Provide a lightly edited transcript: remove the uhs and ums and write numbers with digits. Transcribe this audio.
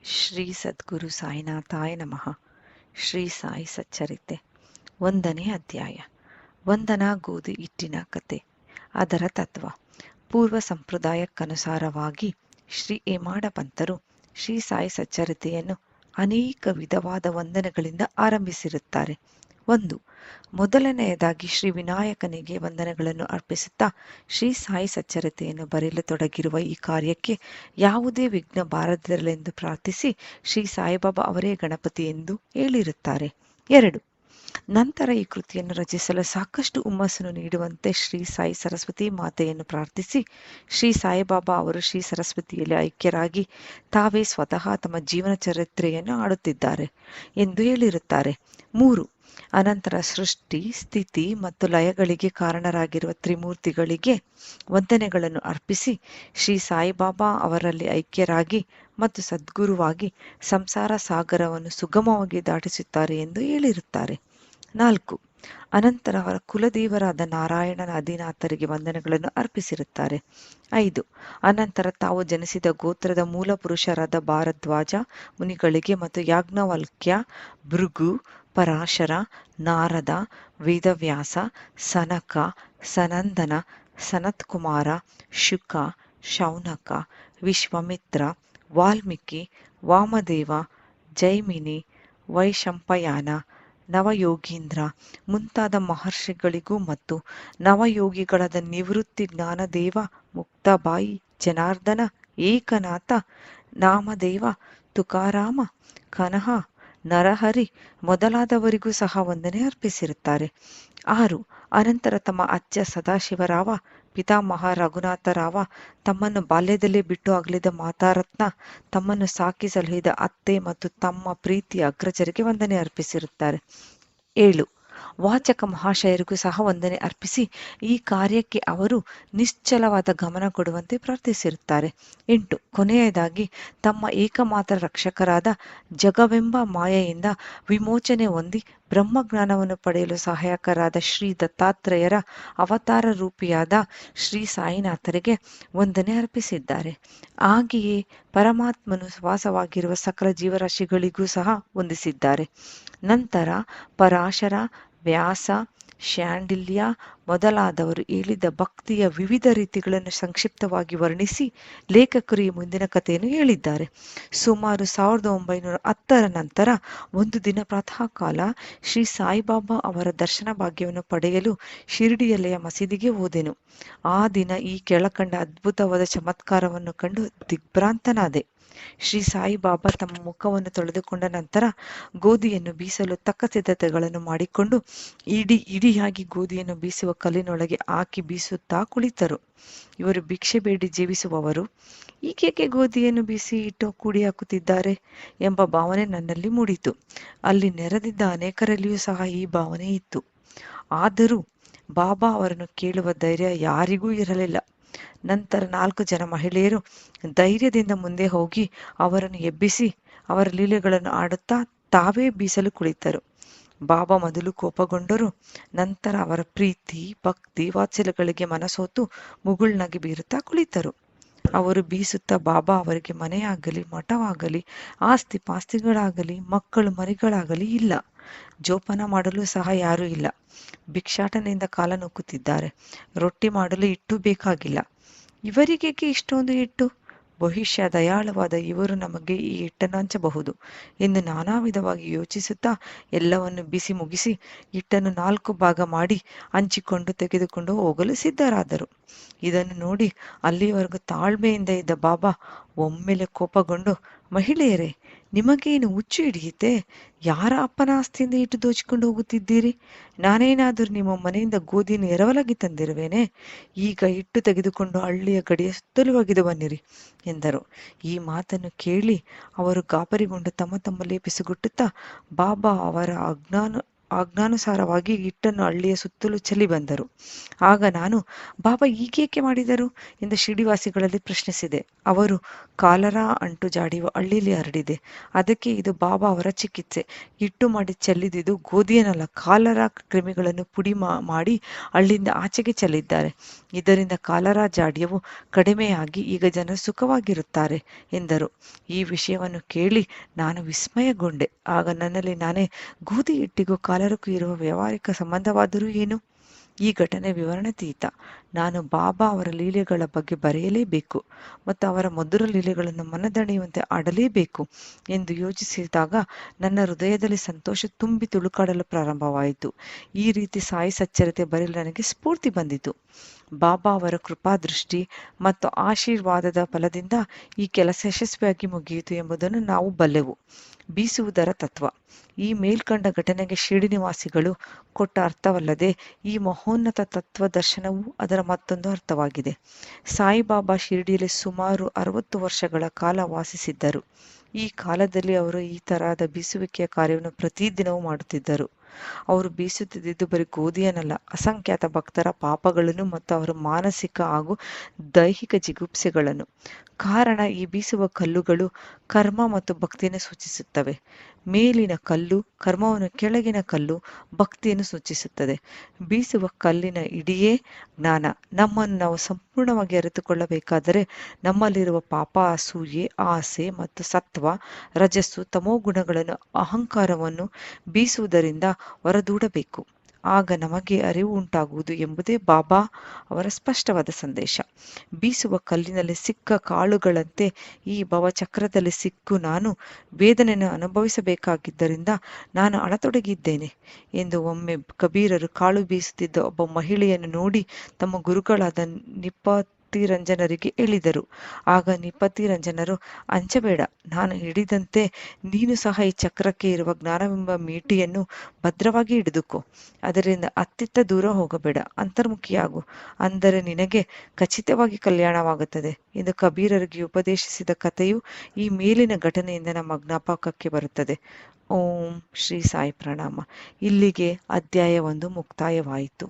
ಶ್ರೀ ಸದ್ಗುರು ಸಾಯಿನಾಥಾಯ ನಮಃ. ಶ್ರೀ ಸಾಯಿ ಸಚ್ಚರಿತೆ 1ನೇ ಅಧ್ಯಾಯ. ವಂದನಾ ಗೋಧಿ ಹಿಟ್ಟಿನ ಕತೆ. ಅದರ ತತ್ವ. ಪೂರ್ವ ಸಂಪ್ರದಾಯಕ್ಕನುಸಾರವಾಗಿ ಶ್ರೀ ಹೇಮಾಡ ಪಂತರು ಶ್ರೀ ಸಾಯಿ ಸಚ್ಚರಿತೆಯನ್ನು ಅನೇಕ ವಿಧವಾದ ವಂದನೆಗಳಿಂದ ಆರಂಭಿಸಿರುತ್ತಾರೆ. 1. ಮೊದಲನೆಯದಾಗಿ ಶ್ರೀ ವಿನಾಯಕನಿಗೆ ವಂದನೆಗಳನ್ನು ಅರ್ಪಿಸುತ್ತಾ ಶ್ರೀ ಸಾಯಿ ಸಚ್ಚರಿತೆಯನ್ನು ಬರೆಯಲು ತೊಡಗಿರುವ ಈ ಕಾರ್ಯಕ್ಕೆ ಯಾವುದೇ ವಿಘ್ನ ಬಾರದಿರಲೆಂದು ಪ್ರಾರ್ಥಿಸಿ ಶ್ರೀ ಸಾಯಿಬಾಬಾ ಅವರೇ ಗಣಪತಿ ಎಂದು ಹೇಳಿರುತ್ತಾರೆ. 2. ನಂತರ ಈ ಕೃತಿಯನ್ನು ರಚಿಸಲು ಸಾಕಷ್ಟು ಹುಮ್ಮಸ್ಸನ್ನು ನೀಡುವಂತೆ ಶ್ರೀ ಸಾಯಿ ಸರಸ್ವತಿ ಮಾತೆಯನ್ನು ಪ್ರಾರ್ಥಿಸಿ ಶ್ರೀ ಸಾಯಿಬಾಬಾ ಅವರು ಶ್ರೀ ಸರಸ್ವತಿಯಲ್ಲಿ ಐಕ್ಯರಾಗಿ ತಾವೇ ಸ್ವತಃ ತಮ್ಮ ಜೀವನ ಚರಿತ್ರೆಯನ್ನು ಆಡುತ್ತಿದ್ದಾರೆ ಎಂದು ಹೇಳಿರುತ್ತಾರೆ. 3. ಅನಂತರ ಸೃಷ್ಟಿ, ಸ್ಥಿತಿ ಮತ್ತು ಲಯಗಳಿಗೆ ಕಾರಣರಾಗಿರುವ ತ್ರಿಮೂರ್ತಿಗಳಿಗೆ ವಂದನೆಗಳನ್ನು ಅರ್ಪಿಸಿ ಶ್ರೀ ಸಾಯಿಬಾಬಾ ಅವರಲ್ಲಿ ಐಕ್ಯರಾಗಿ ಮತ್ತು ಸದ್ಗುರುವಾಗಿ ಸಂಸಾರ ಸಾಗರವನ್ನು ಸುಗಮವಾಗಿ ದಾಟಿಸುತ್ತಾರೆ ಎಂದು ಹೇಳಿರುತ್ತಾರೆ. 4. ಅನಂತರ ಅವರ ಕುಲದೇವರಾದ ನಾರಾಯಣನ ಅಧಿನಾಥರಿಗೆ ವಂದನೆಗಳನ್ನು ಅರ್ಪಿಸಿರುತ್ತಾರೆ. 5. ಅನಂತರ ತಾವು ಜನಿಸಿದ ಗೋತ್ರದ ಮೂಲ ಪುರುಷರಾದ ಭಾರದ್ವಾಜ ಮುನಿಗಳಿಗೆ ಮತ್ತು ಯಾಜ್ಞವಲ್ಕ್ಯ, ಭೃಗು, ಪರಾಶರ, ನಾರದ, ವೇದವ್ಯಾಸ, ಸನಕ, ಸನಂದನ, ಸನತ್ಕುಮಾರ, ಶುಕ, ಶೌನಕ, ವಿಶ್ವಾಮಿತ್ರ, ವಾಲ್ಮೀಕಿ, ವಾಮದೇವ, ಜೈಮಿನಿ, ವೈಶಂಪಾಯನ, ನವಯೋಗೀಂದ್ರ ಮುಂತಾದ ಮಹರ್ಷಿಗಳಿಗೂ ಮತ್ತು ನವಯೋಗಿಗಳಾದ ನಿವೃತ್ತಿ ಜ್ಞಾನದೇವ, ಮುಕ್ತಾಬಾಯಿ, ಜನಾರ್ದನ, ಏಕನಾಥ, ನಾಮದೇವ, ತುಕಾರಾಮ, ಕನಹ, ನರಹರಿ ಮೊದಲಾದವರಿಗೂ ಸಹ ವಂದನೆ ಅರ್ಪಿಸಿರುತ್ತಾರೆ. 6. ಅನಂತರ ತಮ್ಮ ಅಜ್ಜ ಸದಾಶಿವರಾವ, ಪಿತಾಮಹ ರಘುನಾಥರಾವ, ತಮ್ಮನ್ನು ಬಾಲ್ಯದಲ್ಲೇ ಬಿಟ್ಟು ಅಗಲಿದ ಮಾತಾರತ್ನ, ತಮ್ಮನ್ನು ಸಾಕಿ ಸಲಹಿದ ಅತ್ತೆ ಮತ್ತು ತಮ್ಮ ಪ್ರೀತಿಯ ಅಗ್ರಜರಿಗೆ ವಂದನೆ ಅರ್ಪಿಸಿರುತ್ತಾರೆ. 7. ವಾಚಕ ಮಹಾಶಯರಿಗೂ ಸಹ ವಂದನೆ ಅರ್ಪಿಸಿ ಈ ಕಾರ್ಯಕ್ಕೆ ಅವರು ನಿಶ್ಚಲವಾದ ಗಮನ ಕೊಡುವಂತೆ ಪ್ರಾರ್ಥಿಸಿರುತ್ತಾರೆ. 8. ಕೊನೆಯದಾಗಿ ತಮ್ಮ ಏಕಮಾತ್ರ ರಕ್ಷಕರಾದ ಜಗವೆಂಬ ಮಾಯೆಯಿಂದ ವಿಮೋಚನೆ ಹೊಂದಿ ಬ್ರಹ್ಮಜ್ಞಾನವನ್ನು ಪಡೆಯಲು ಸಹಾಯಕರಾದ ಶ್ರೀ ದತ್ತಾತ್ರೇಯರ ಅವತಾರ ರೂಪಿಯಾದ ಶ್ರೀ ಸಾಯಿನಾಥರಿಗೆ ವಂದನೆ ಅರ್ಪಿಸಿದ್ದಾರೆ. ಹಾಗೆಯೇ ಪರಮಾತ್ಮನು ವಾಸವಾಗಿರುವ ಸಕಲ ಜೀವರಾಶಿಗಳಿಗೂ ಸಹ ವಂದಿಸಿದ್ದಾರೆ. ನಂತರ ಪರಾಶರ, ವ್ಯಾಸ, ಶಾಂಡಿಲ್ಯ ಮೊದಲಾದವರು ಹೇಳಿದ ಭಕ್ತಿಯ ವಿವಿಧ ರೀತಿಗಳನ್ನು ಸಂಕ್ಷಿಪ್ತವಾಗಿ ವರ್ಣಿಸಿ ಲೇಖಕರು ಈ ಮುಂದಿನ ಕಥೆಯನ್ನು ಹೇಳಿದ್ದಾರೆ. ಸುಮಾರು 1910ರ ನಂತರ ಒಂದು ದಿನ ಪ್ರಾತಃ ಕಾಲ ಶ್ರೀ ಸಾಯಿಬಾಬಾ ಅವರ ದರ್ಶನ ಭಾಗ್ಯವನ್ನು ಪಡೆಯಲು ಶಿರ್ಡಿಯಲ್ಲಿಯ ಮಸೀದಿಗೆ ಹೋದೆನು. ಆ ದಿನ ಈ ಕೆಳಕಂಡ ಅದ್ಭುತವಾದ ಚಮತ್ಕಾರವನ್ನು ಕಂಡು ದಿಗ್ಭ್ರಾಂತನಾದೆ. ಶ್ರೀ ಸಾಯಿಬಾಬಾ ತಮ್ಮ ಮುಖವನ್ನು ತೊಳೆದುಕೊಂಡ ನಂತರ ಗೋಧಿಯನ್ನು ಬೀಸಲು ತಕ್ಕ ಸಿದ್ಧತೆಗಳನ್ನು ಮಾಡಿಕೊಂಡು ಇಡಿಯಾಗಿ ಗೋಧಿಯನ್ನು ಬೀಸುವ ಕಲ್ಲಿನೊಳಗೆ ಹಾಕಿ ಬೀಸುತ್ತಾ ಕುಳಿತರು. ಇವರು ಭಿಕ್ಷೆ ಬೇಡಿ ಜೀವಿಸುವವರು, ಈಗೇಕೆ ಗೋಧಿಯನ್ನು ಬೀಸಿ ಇಟ್ಟು ಕೂಡಿ ಹಾಕುತ್ತಿದ್ದಾರೆ ಎಂಬ ಭಾವನೆ ನನ್ನಲ್ಲಿ ಮೂಡಿತು. ಅಲ್ಲಿ ನೆರೆದಿದ್ದ ಅನೇಕರಲ್ಲಿಯೂ ಸಹ ಈ ಭಾವನೆ ಇತ್ತು. ಆದರೂ ಬಾಬಾ ಅವರನ್ನು ಕೇಳುವ ಧೈರ್ಯ ಯಾರಿಗೂ ಇರಲಿಲ್ಲ. ನಂತರ 4 ಜನ ಮಹಿಳೆಯರು ಧೈರ್ಯದಿಂದ ಮುಂದೆ ಹೋಗಿ ಅವರನ್ನು ಎಬ್ಬಿಸಿ ಅವರ ಲೀಲೆಗಳನ್ನು ಆಡುತ್ತಾ ತಾವೇ ಬೀಸಲು ಕುಳಿತರು. ಬಾಬಾ ಮೊದಲು ಕೋಪಗೊಂಡರು. ನಂತರ ಅವರ ಪ್ರೀತಿ, ಭಕ್ತಿ, ವಾತ್ಸಲ್ಯಗಳಿಗೆ ಮನಸೋತು ಮುಗುಳ್ನಾಗಿ ಬೀರುತ್ತಾ ಕುಳಿತರು. ಅವರು ಬೀಸುತ್ತಾ ಬಾಬಾ ಅವರಿಗೆ ಮನೆಯಾಗಲಿ, ಮಠವಾಗಲಿ, ಆಸ್ತಿ ಪಾಸ್ತಿಗಳಾಗಲಿ, ಮಕ್ಕಳು ಮರಿಗಳಾಗಲಿ ಇಲ್ಲ, ಜೋಪಾನ ಮಾಡಲು ಸಹ ಯಾರೂ ಇಲ್ಲ, ಭಿಕ್ಷಾಟನೆಯಿಂದ ಕಾಲ ನೂಕುತ್ತಿದ್ದಾರೆ, ರೊಟ್ಟಿ ಮಾಡಲು ಹಿಟ್ಟು ಬೇಕಾಗಿಲ್ಲ, ಇವರಿಗೇಕೆ ಇಷ್ಟೊಂದು ಹಿಟ್ಟು, ಬಹುಶಃ ದಯಾಳವಾದ ಇವರು ನಮಗೆ ಈ ಹಿಟ್ಟನ್ನು ಹಂಚಬಹುದು ಎಂದು ನಾನಾ ವಿಧವಾಗಿ ಯೋಚಿಸುತ್ತಾ ಎಲ್ಲವನ್ನು ಬಿಸಿ ಮುಗಿಸಿ ಹಿಟ್ಟನ್ನು 4 ಭಾಗ ಮಾಡಿ ಹಂಚಿಕೊಂಡು ತೆಗೆದುಕೊಂಡು ಹೋಗಲು ಸಿದ್ಧರಾದರು. ಇದನ್ನು ನೋಡಿ ಅಲ್ಲಿಯವರೆಗೂ ತಾಳ್ಮೆಯಿಂದ ಇದ್ದ ಬಾಬಾ ಒಮ್ಮೆಲೆ ಕೋಪಗೊಂಡು, ಮಹಿಳೆಯರೇ, ನಿಮಗೇನು ಹುಚ್ಚು ಹಿಡಿಯುತ್ತೆ? ಯಾರ ಅಪ್ಪನ ಆಸ್ತಿಯಿಂದ ಹಿಟ್ಟು ದೋಚಿಕೊಂಡು ಹೋಗುತ್ತಿದ್ದೀರಿ? ನಾನೇನಾದರೂ ನಿಮ್ಮ ಮನೆಯಿಂದ ಗೋಧಿಯನ್ನು ಎರವಲಾಗಿ ತಂದಿರುವೇನೆ? ಈಗ ಹಿಟ್ಟು ತೆಗೆದುಕೊಂಡು ಹಳ್ಳಿಯ ಗಡಿಯ ಸುತ್ತಲೂ ಒಗೆದು ಬನ್ನಿರಿ ಎಂದರು. ಈ ಮಾತನ್ನು ಕೇಳಿ ಅವರು ಗಾಬರಿಗೊಂಡು ತಮ್ಮ ತಮ್ಮಲ್ಲಿ ಪಿಸುಗುಟ್ಟುತ್ತಾ ಬಾಬಾ ಅವರ ಆಜ್ಞಾನುಸಾರವಾಗಿ ಹಿಟ್ಟನ್ನು ಹಳ್ಳಿಯ ಸುತ್ತಲೂ ಚೆಲ್ಲಿ ಬಂದರು. ಆಗ ನಾನು, ಬಾಬಾ ಹೀಗೇಕೆ ಮಾಡಿದರು ಎಂದು ಶಿಡಿವಾಸಿಗಳಲ್ಲಿ ಪ್ರಶ್ನಿಸಿದೆ. ಅವರು, ಕಾಲರಾ ಅಂಟು ಜಾಡಿಯು ಹಳ್ಳಿಯಲ್ಲಿ ಹರಡಿದೆ, ಅದಕ್ಕೆ ಇದು ಬಾಬಾ ಅವರ ಚಿಕಿತ್ಸೆ. ಹಿಟ್ಟು ಮಾಡಿ ಚೆಲ್ಲಿದುದು ಗೋಧಿಯನ್ನಲ್ಲ, ಕಾಲರಾ ಕ್ರಿಮಿಗಳನ್ನು ಪುಡಿ ಮಾಡಿ ಹಳ್ಳಿಯಿಂದ ಆಚೆಗೆ ಚೆಲ್ಲಿದ್ದಾರೆ. ಇದರಿಂದ ಕಾಲರಾ ಜಾಡ್ಯವು ಕಡಿಮೆಯಾಗಿ ಈಗ ಜನರು ಸುಖವಾಗಿರುತ್ತಾರೆ ಎಂದರು. ಈ ವಿಷಯವನ್ನು ಕೇಳಿ ನಾನು ವಿಸ್ಮಯಗೊಂಡೆ. ಆಗ ನನ್ನಲ್ಲಿ ನಾನೇ, ಗೋಧಿ ಹಿಟ್ಟಿಗೂ ಕಾಲರಕ್ಕೂ ಇರುವ ವ್ಯಾವಹಾರಿಕ ಸಂಬಂಧವಾದರೂ ಏನು? ಈ ಘಟನೆ ವಿವರಣಾತೀತ. ನಾನು ಬಾಬಾ ಅವರ ಲೀಲೆಗಳ ಬಗ್ಗೆ ಬರೆಯಲೇಬೇಕು ಮತ್ತು ಅವರ ಮಧುರ ಲೀಲೆಗಳನ್ನು ಮನದಣಿಯುವಂತೆ ಆಡಲೇಬೇಕು ಎಂದು ಯೋಚಿಸಿದಾಗ ನನ್ನ ಹೃದಯದಲ್ಲಿ ಸಂತೋಷ ತುಂಬಿ ತುಳುಕಾಡಲು ಪ್ರಾರಂಭವಾಯಿತು. ಈ ರೀತಿ ಸಾಯಿ ಸಚ್ಚರಿತೆ ಬರೆಯಲು ನನಗೆ ಸ್ಫೂರ್ತಿ ಬಂದಿತು. ಬಾಬಾ ಅವರ ಕೃಪಾದೃಷ್ಟಿ ಮತ್ತು ಆಶೀರ್ವಾದದ ಫಲದಿಂದ ಈ ಕೆಲಸ ಯಶಸ್ವಿಯಾಗಿ ಮುಗಿಯಿತು ಎಂಬುದನ್ನು ನಾವು ಬಲ್ಲೆವು. ಬೀಸುವುದರ ತತ್ವ. ಈ ಮೇಲ್ಕಂಡ ಘಟನೆಗೆ ಶಿರಡಿ ನಿವಾಸಿಗಳು ಕೊಟ್ಟ ಅರ್ಥವಲ್ಲದೆ ಈ ಮಹೋನ್ನತ ತತ್ವ ದರ್ಶನವು ಅದರ ಮತ್ತೊಂದು ಅರ್ಥವಾಗಿದೆ. ಸಾಯಿಬಾಬಾ ಶಿರಡಿಯಲ್ಲಿ ಸುಮಾರು 60 ವರ್ಷಗಳ ಕಾಲ ವಾಸಿಸಿದ್ದರು. ಈ ಕಾಲದಲ್ಲಿ ಅವರು ಈ ತರಹದ ಬೀಸುವಿಕೆಯ ಕಾರ್ಯವನ್ನು ಪ್ರತಿದಿನವೂ ಮಾಡುತ್ತಿದ್ದರು. ಅವರು ಬೀಸುತ್ತಿದ್ದುದು ಬರೀ ಗೋಧಿಯನ್ನಲ್ಲ, ಅಸಂಖ್ಯಾತ ಭಕ್ತರ ಪಾಪಗಳನ್ನು ಮತ್ತು ಅವರ ಮಾನಸಿಕ ಹಾಗೂ ದೈಹಿಕ ಜಿಗುಪ್ಸೆಗಳನ್ನು. ಕಾರಣ, ಈ ಬೀಸುವ ಕಲ್ಲುಗಳು ಕರ್ಮ ಮತ್ತು ಭಕ್ತಿಯನ್ನು ಸೂಚಿಸುತ್ತವೆ. ಮೇಲಿನ ಕಲ್ಲು ಕರ್ಮವನ್ನು, ಕೆಳಗಿನ ಕಲ್ಲು ಭಕ್ತಿಯನ್ನು ಸೂಚಿಸುತ್ತದೆ. ಬೀಸುವ ಕಲ್ಲಿನ ಇಡಿಯೇ ಜ್ಞಾನ. ನಮ್ಮನ್ನು ನಾವು ಸಂಪೂರ್ಣವಾಗಿ ಅರಿತುಕೊಳ್ಳಬೇಕಾದರೆ ನಮ್ಮಲ್ಲಿರುವ ಪಾಪ, ಅಸೂಯೆ, ಆಸೆ ಮತ್ತು ಸತ್ವ, ರಜಸ್ಸು, ತಮೋ ಗುಣಗಳನ್ನು, ಅಹಂಕಾರವನ್ನು ಬೀಸುವುದರಿಂದ ಹೊರದೂಡಬೇಕು. ಆಗ ನಮಗೆ ಅರಿವು ಉಂಟಾಗುವುದು ಎಂಬುದೇ ಬಾಬಾ ಅವರ ಸ್ಪಷ್ಟವಾದ ಸಂದೇಶ. ಬೀಸುವ ಕಲ್ಲಿನಲ್ಲಿ ಸಿಕ್ಕ ಕಾಳುಗಳಂತೆ ಈ ಭವಚಕ್ರದಲ್ಲಿ ಸಿಕ್ಕು ನಾನು ವೇದನೆಯನ್ನು ಅನುಭವಿಸಬೇಕಾಗಿದ್ದರಿಂದ ನಾನು ಅಳತೊಡಗಿದ್ದೇನೆ ಎಂದು ಒಮ್ಮೆ ಕಬೀರರು ಕಾಳು ಬೀಸುತ್ತಿದ್ದ ಒಬ್ಬ ಮಹಿಳೆಯನ್ನು ನೋಡಿ ತಮ್ಮ ಗುರುಗಳಾದ ನಿಪತಿರಂಜನರಿಗೆ ಹೇಳಿದರು. ಆಗ ನಿಪತಿರಂಜನರು, ಅಂಜಬೇಡ, ನಾನು ಹಿಡಿದಂತೆ ನೀನು ಸಹ ಈ ಚಕ್ರಕ್ಕೆ ಇರುವ ಜ್ಞಾನವೆಂಬ ಮೀಟಿಯನ್ನು ಭದ್ರವಾಗಿ ಹಿಡಿದುಕೋ. ಅದರಿಂದ ಅತ್ತಿತ್ತ ದೂರ ಹೋಗಬೇಡ, ಅಂತರ್ಮುಖಿಯಾಗು, ಅಂದರೆ ನಿನಗೆ ಖಚಿತವಾಗಿ ಕಲ್ಯಾಣವಾಗುತ್ತದೆ ಎಂದು ಕಬೀರರಿಗೆ ಉಪದೇಶಿಸಿದ ಕಥೆಯು ಈ ಮೇಲಿನ ಘಟನೆಯಿಂದ ನಮ್ಮ ಜ್ಞಾಪಕಕ್ಕೆ ಬರುತ್ತದೆ. ಓಂ ಶ್ರೀ ಸಾಯಿ ಪ್ರಣಾಮ. ಇಲ್ಲಿಗೆ ಅಧ್ಯಾಯ 1 ಮುಕ್ತಾಯವಾಯಿತು.